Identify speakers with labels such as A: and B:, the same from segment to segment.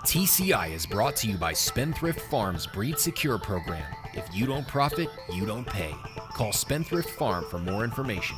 A: TCI is brought to you by Spendthrift Farms Breed Secure program. If you don't profit, you don't pay. Call Spendthrift Farm for more information.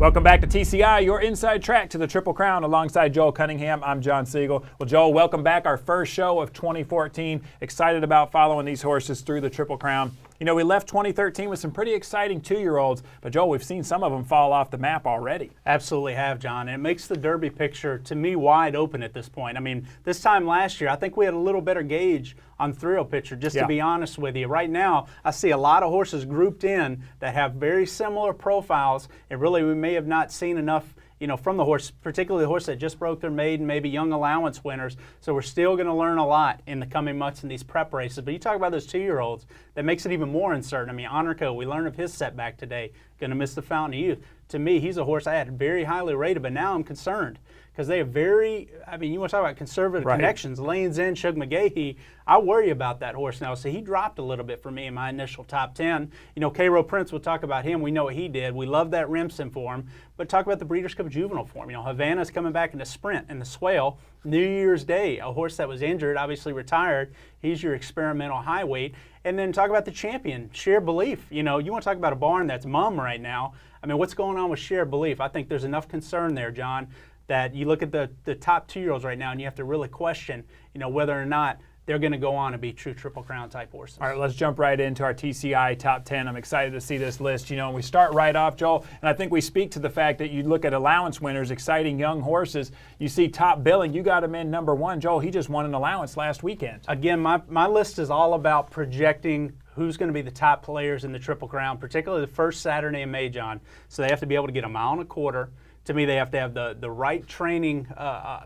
B: Welcome back to TCI, your inside track to the Triple Crown. Alongside Joel Cunningham, I'm John Siegel. Well, Joel, welcome back. Our first show of 2014. Excited about following these horses through the Triple Crown. You know, we left 2013 with some pretty exciting two-year-olds, but Joel, we've seen some of them fall off the map already.
C: Absolutely have, John, and it makes the Derby picture, to me, wide open at this point. I mean, this time last year, I think we had a little better gauge on thrill picture, just to be honest with you. Right now, I see a lot of horses grouped in that have very similar profiles, and really we may have not seen enough from the horse, particularly the horse that just broke their maiden, maybe young allowance winners. So we're still going to learn a lot in the coming months in these prep races. But you talk about those two-year-olds, that makes it even more uncertain. I mean, Honor Co, we learned of his setback today, going to miss the Fountain of Youth. To me, he's a horse I had very highly rated, but now I'm concerned because they have you want to talk about conservative connections, Lanes End, Shug McGahee. I worry about that horse now. So he dropped a little bit for me in my initial top 10. Cairo Prince, we'll talk about him. We know what he did. We love that Remsen for him. But talk about the Breeders' Cup Juvenile form. Havana's coming back in the sprint and the swale. New Year's Day, a horse that was injured, obviously retired. He's your experimental high weight. And then talk about the champion, Shared Belief. You want to talk about a barn that's mum right now. I mean, what's going on with Shared Belief? I think there's enough concern there, John, that you look at the top two-year-olds right now and you have to really question, whether or not they're going to go on and be true Triple Crown type horses. All
B: right, let's jump right into our TCI top 10. I'm excited to see this list. And we start right off, Joel, and I think we speak to the fact that you look at allowance winners, exciting young horses. You see Top Billing, you got him in number one. Joel, he just won an allowance last weekend.
C: Again, my list is all about projecting who's going to be the top players in the Triple Crown, particularly the first Saturday in May, John. So they have to be able to get a mile and a quarter. To me, they have to have the right training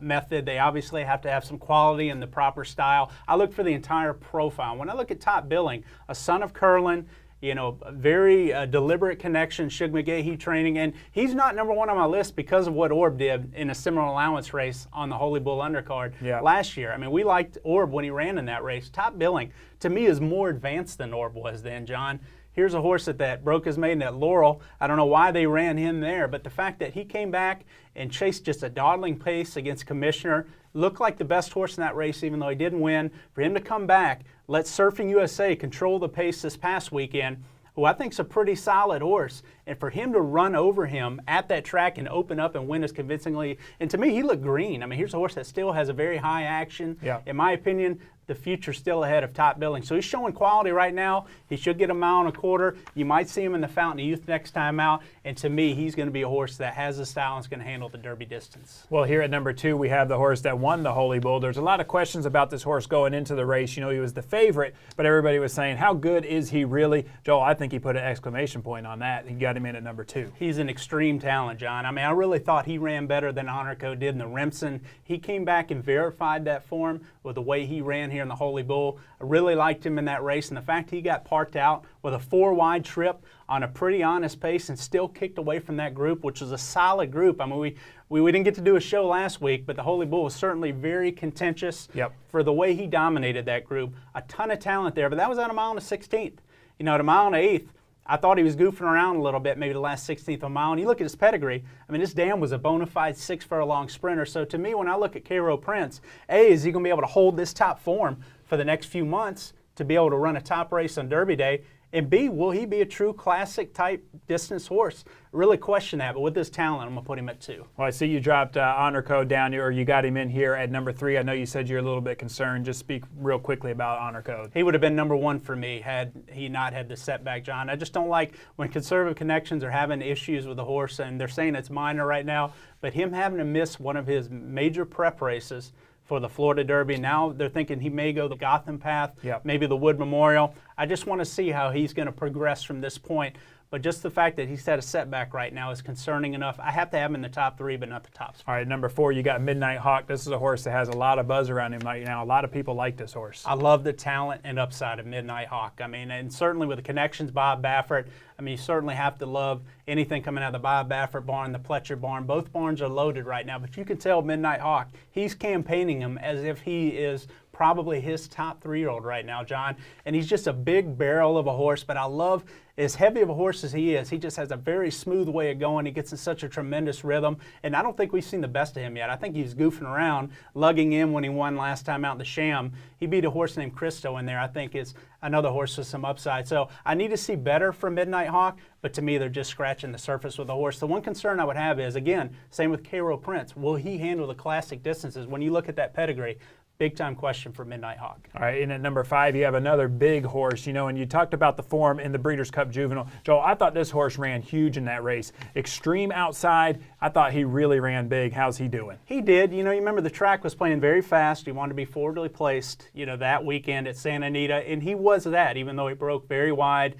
C: method. They obviously have to have some quality and the proper style. I look for the entire profile. When I look at Top Billing, a son of Curlin, very deliberate connection, Shug McGahee training, and he's not number one on my list because of what Orb did in a similar allowance race on the Holy Bull undercard last year. I mean, we liked Orb when he ran in that race. Top Billing, to me, is more advanced than Orb was then, John. Here's a horse that broke his maiden at Laurel. I don't know why they ran him there, but the fact that he came back and chased just a dawdling pace against Commissioner, looked like the best horse in that race even though he didn't win. For him to come back, let Surfing USA control the pace this past weekend, who I think is a pretty solid horse, and for him to run over him at that track and open up and win as convincingly, and to me, he looked green. I mean, here's a horse that still has a very high action. In my opinion, the future's still ahead of Top Billing. So he's showing quality right now. He should get a mile and a quarter. You might see him in the Fountain of Youth next time out. And to me, he's going to be a horse that has the style and is going to handle the Derby distance.
B: Well, here at number 2, we have the horse that won the Holy Bull. There's a lot of questions about this horse going into the race. He was the favorite, but everybody was saying, how good is he really? Joel, I think he put an exclamation point on that. He got him in at number 2.
C: He's an extreme talent, John. I mean, I really thought he ran better than Honor Co did in the Remsen. He came back and verified that form with the way he ran here in the Holy Bull. I really liked him in that race, and the fact he got parked out with a 4-wide trip on a pretty honest pace and still kicked away from that group, which was a solid group. I mean, we didn't get to do a show last week, but the Holy Bull was certainly very contentious for the way he dominated that group. A ton of talent there, but that was at a mile and a 16th. At a mile and an 1/8, I thought he was goofing around a little bit, maybe the last 16th of a mile. And you look at his pedigree, I mean, this dam was a bona fide 6-furlong sprinter. So to me, when I look at Cairo Prince, A, is he going to be able to hold this top form for the next few months to be able to run a top race on Derby Day? And B, will he be a true classic type distance horse? Really question that, but with this talent, I'm going to put him at 2.
B: Well, I see you dropped Honor Co down, or you got him in here at number 3. I know you said you're a little bit concerned. Just speak real quickly about Honor Co.
C: He would have been number 1 for me had he not had the setback, John. I just don't like when conservative connections are having issues with the horse, and they're saying it's minor right now, but him having to miss one of his major prep races for the Florida Derby. Now they're thinking he may go the Gotham path, maybe the Wood Memorial. I just want to see how he's going to progress from this point. But just the fact that he's had a setback right now is concerning enough. I have to have him in the top 3, but not the top 4.
B: All right, number 4, you got Midnight Hawk. This is a horse that has a lot of buzz around him right now. A lot of people like this horse.
C: I love the talent and upside of Midnight Hawk. I mean, and certainly with the connections, Bob Baffert, I mean, you certainly have to love anything coming out of the Bob Baffert barn, the Pletcher barn. Both barns are loaded right now, but you can tell Midnight Hawk, he's campaigning him as if he is probably his top 3-year-old right now, John. And he's just a big barrel of a horse, but I love, as heavy of a horse as he is, he just has a very smooth way of going. He gets in such a tremendous rhythm, and I don't think we've seen the best of him yet. I think he's goofing around, lugging in when he won last time out in the Sham. He beat a horse named Cristo in there. I think it's another horse with some upside. So I need to see better from Midnight Hawk, but to me, they're just scratching the surface with the horse. The one concern I would have is, again, same with Cairo Prince. Will he handle the classic distances? When you look at that pedigree, big-time question for Midnight Hawk.
B: All right, and at number 5, you have another big horse, and you talked about the form in the Breeders' Cup Juvenile. Joel, I thought this horse ran huge in that race. Extreme outside, I thought he really ran big. How's he doing?
C: He did. You remember the track was playing very fast. He wanted to be forwardly placed, that weekend at Santa Anita, and he was that, even though he broke very wide.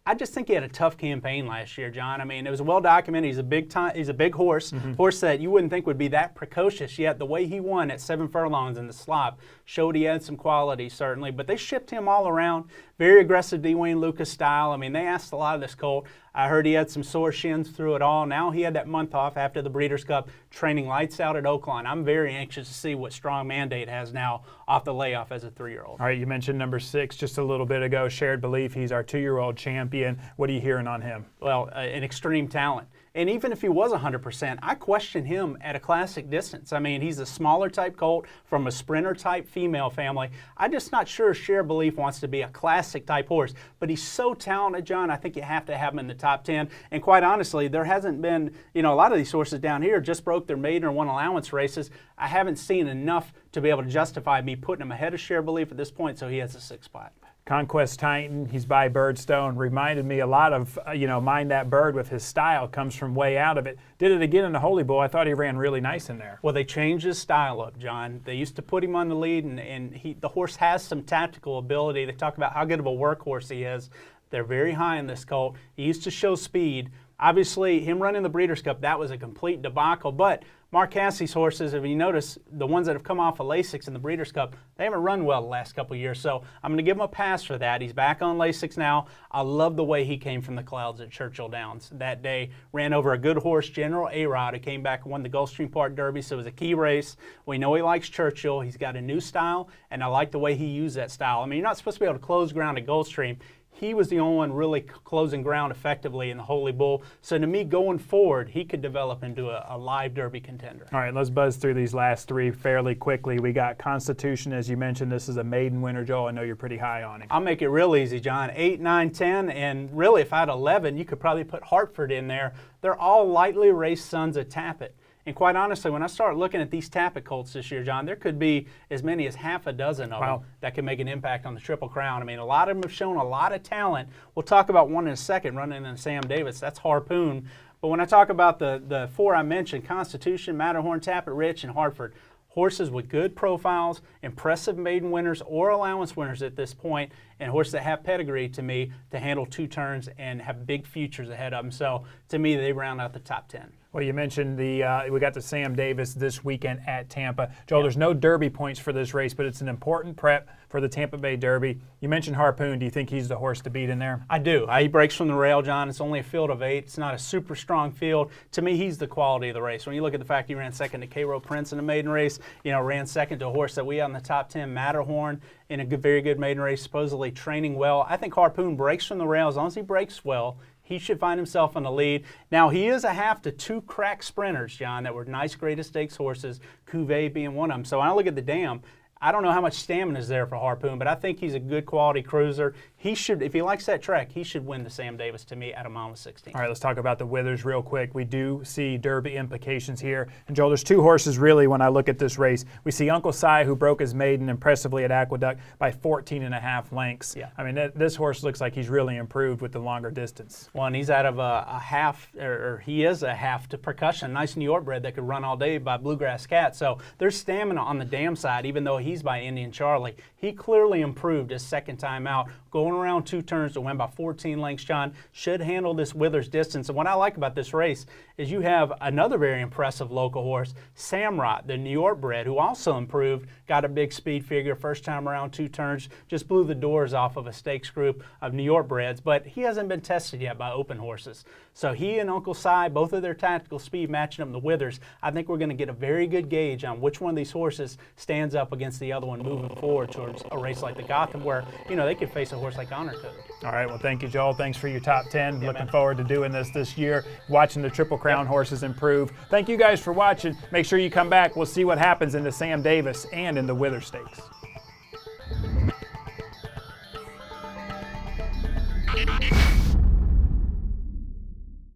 C: I just think he had a tough campaign last year, John. I mean, it was well documented. He's a big horse, horse that you wouldn't think would be that precocious. Yet the way he won at 7 furlongs in the slop showed he had some quality, certainly. But they shipped him all around. Very aggressive Dwayne Lucas style. I mean, they asked a lot of this colt. I heard he had some sore shins through it all. Now he had that month off after the Breeders' Cup, training lights out at Oaklawn. I'm very anxious to see what Strong Mandate has now off the layoff as a 3-year-old.
B: All right, you mentioned number 6 just a little bit ago, Shared Belief. He's our 2-year-old champion. What are you hearing on him?
C: Well, an extreme talent. And even if he was 100%, I question him at a classic distance. I mean, he's a smaller type colt from a sprinter type female family. I'm just not sure Share Belief wants to be a classic type horse, but he's so talented, John. I think you have to have him in the top 10. And quite honestly, there hasn't been, a lot of these horses down here just broke their maiden or one allowance races. I haven't seen enough to be able to justify me putting him ahead of Share Belief at this point, so he has a 6th spot.
B: Conquest Titan, he's by Birdstone. Reminded me a lot of, Mind That Bird with his style. Comes from way out of it. Did it again in the Holy Bull. I thought he ran really nice in there.
C: Well, they changed his style up, John. They used to put him on the lead, and the horse has some tactical ability. They talk about how good of a workhorse he is. They're very high in this colt. He used to show speed. Obviously, him running the Breeders' Cup, that was a complete debacle. But Mark Cassie's horses, if you notice, the ones that have come off of Lasix in the Breeders' Cup, they haven't run well the last couple of years. So I'm going to give him a pass for that. He's back on Lasix now. I love the way he came from the clouds at Churchill Downs that day. Ran over a good horse, General A-Rod, who came back and won the Gulfstream Park Derby. So it was a key race. We know he likes Churchill. He's got a new style, and I like the way he used that style. I mean, you're not supposed to be able to close ground at Gulfstream. He was the only one really closing ground effectively in the Holy Bull. So to me, going forward, he could develop into a live Derby contender.
B: All right, let's buzz through these last 3 fairly quickly. We got Constitution, as you mentioned. This is a maiden winner, Joel. I know you're pretty high on him.
C: I'll make it real easy, John. 8, 9, 10, and really if I had 11, you could probably put Hartford in there. They're all lightly raced sons of Tappet. And quite honestly, when I start looking at these Tappet colts this year, John, there could be as many as half a dozen of them that can make an impact on the Triple Crown. I mean, a lot of them have shown a lot of talent. We'll talk about one in a second, running in Sam Davis. That's Harpoon. But when I talk about the 4 I mentioned, Constitution, Matterhorn, Tappet Rich, and Hartford, horses with good profiles, impressive maiden winners or allowance winners at this point, and horses that have pedigree to me to handle 2 turns and have big futures ahead of them. So to me, they round out the top 10.
B: Well, you mentioned we got the Sam Davis this weekend at Tampa. Joel, there's no Derby points for this race, but it's an important prep for the Tampa Bay Derby. You mentioned Harpoon. Do you think he's the horse to beat in there?
C: I do. He breaks from the rail, John. It's only a field of 8. It's not a super strong field. To me, he's the quality of the race. When you look at the fact he ran second to Cairo Prince in a maiden race, ran second to a horse that we had in the top 10, Matterhorn, in a very good maiden race, supposedly training well. I think Harpoon breaks from the rail. As long as he breaks well, he should find himself in the lead. Now, he is a half to 2 crack sprinters, John, that were nice greatest stakes horses, Cuvée being one of them. So when I look at the dam, I don't know how much stamina is there for Harpoon, but I think he's a good quality cruiser. He should, if he likes that track, he should win the Sam Davis to me at a mile of 16.
B: All right, let's talk about the Withers real quick. We do see Derby implications here. And Joel, there's 2 horses really when I look at this race. We see Uncle Si, who broke his maiden impressively at Aqueduct by 14.5 lengths.
C: Yeah.
B: I mean, this horse looks like he's really improved with the longer distance.
C: Well, and he's out of a half, or he is a half to percussion. Nice New York bred that could run all day by Bluegrass Cat. So there's stamina on the dam side, even though he's by Indian Charlie. He clearly improved his second time out. going around 2 turns to win by 14 lengths, John. Should handle this Withers distance. And what I like about this race is you have another very impressive local horse, SAMRAAT, the New York bred, who also improved, got a big speed figure, first time around 2 turns, just blew the doors off of a stakes group of New York breds, but he hasn't been tested yet by open horses. So he and Uncle Si, both of their tactical speed matching up the Withers, I think we're going to get a very good gauge on which one of these horses stands up against the other one moving forward towards a race like the Gotham where, you know, they could face a horse like Honor Code.
B: All right, well, thank you, Joel. Thanks for your top 10. Looking forward to doing this year, watching the Triple Crown horses improve. Thank you guys for watching. Make sure you come back. We'll see what happens in the Sam Davis and in the Wither Stakes.